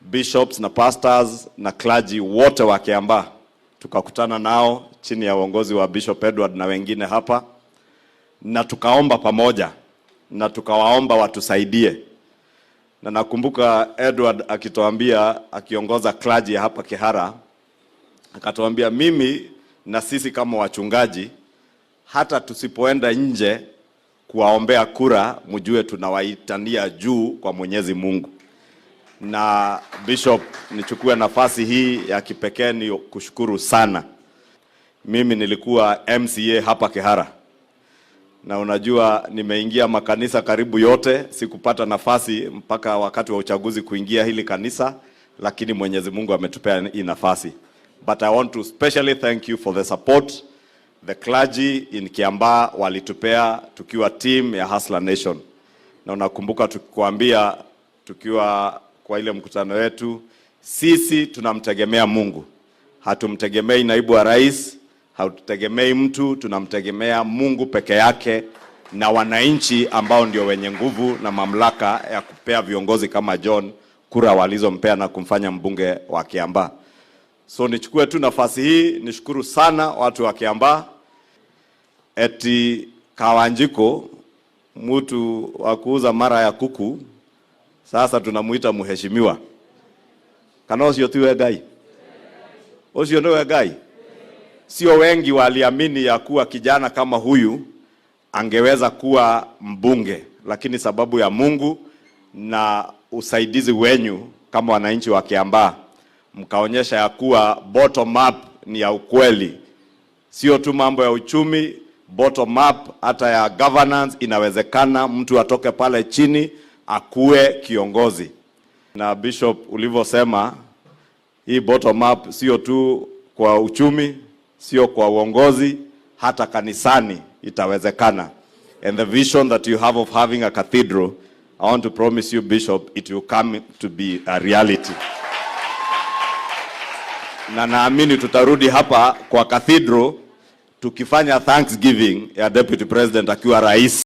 bishops na pastors na clergy wote wa Kiambaa. Tukakutana nao chini ya uongozi wa Bishop Edward na wengine hapa, na tukaomba pamoja na tukawaomba watusaidie. Na nakumbuka Edward akituambia, akiongoza clergy hapa Kihara, akatuambia mimi na sisi kama wachungaji, hata tusipoenda nje kuwaombea kura, mjue tunawaitania juu kwa Mwenyezi Mungu. Na Bishop, nichukue nafasi hii ya kipekee ni kushukuru sana. Mimi nilikuwa MCA hapa Kihara, na unajua nimeingia makanisa karibu yote, sikupata nafasi mpaka wakati wa uchaguzi kuingia hili kanisa, lakini Mwenyezi Mungu ametupea hii nafasi. But I want to specially thank you for the support the clergy in Kiambaa walitupea tukiwa team ya Hustler Nation. Na unakumbuka tukikwambia tukiwa kwa ile mkutano wetu, sisi tunamtegemea Mungu. Hatumtegemei naibu wa rais, hatutegemei mtu, tunamtegemea Mungu peke yake na wananchi ambao ndio wenye nguvu na mamlaka ya kupea viongozi kama John kura walizompea na kumfanya mbunge wa Kiambaa. So nichukue tu nafasi hii nishukuru sana watu wa Kiambaa. Eti Kawanjiko, mtu wa kuuza mara ya kuku, sasa tunamuita mheshimiwa. Kana usio tiwe gai. Usio ndio gai. Sio wengi waliamini ya kuwa kijana kama huyu angeweza kuwa mbunge, lakini sababu ya Mungu na usaidizi wenyu kama wananchi wa Kiambaa, mkaonyesha ya kuwa bottom up ni ya ukweli. Sio tu mambo ya uchumi, bottom up hata ya governance inawezekana, mtu atoke pale chini akue kiongozi. Na Bishop ulivyosema, hii bottom up sio tu kwa uchumi, sio kwa uongozi, hata kanisani itawezekana. And the vision that you have of having a cathedral, I want to promise you, Bishop, it will come to be a reality. Na naamini tutarudi hapa kwa cathedral tukifanya Thanksgiving ya Deputy President akiwa rais.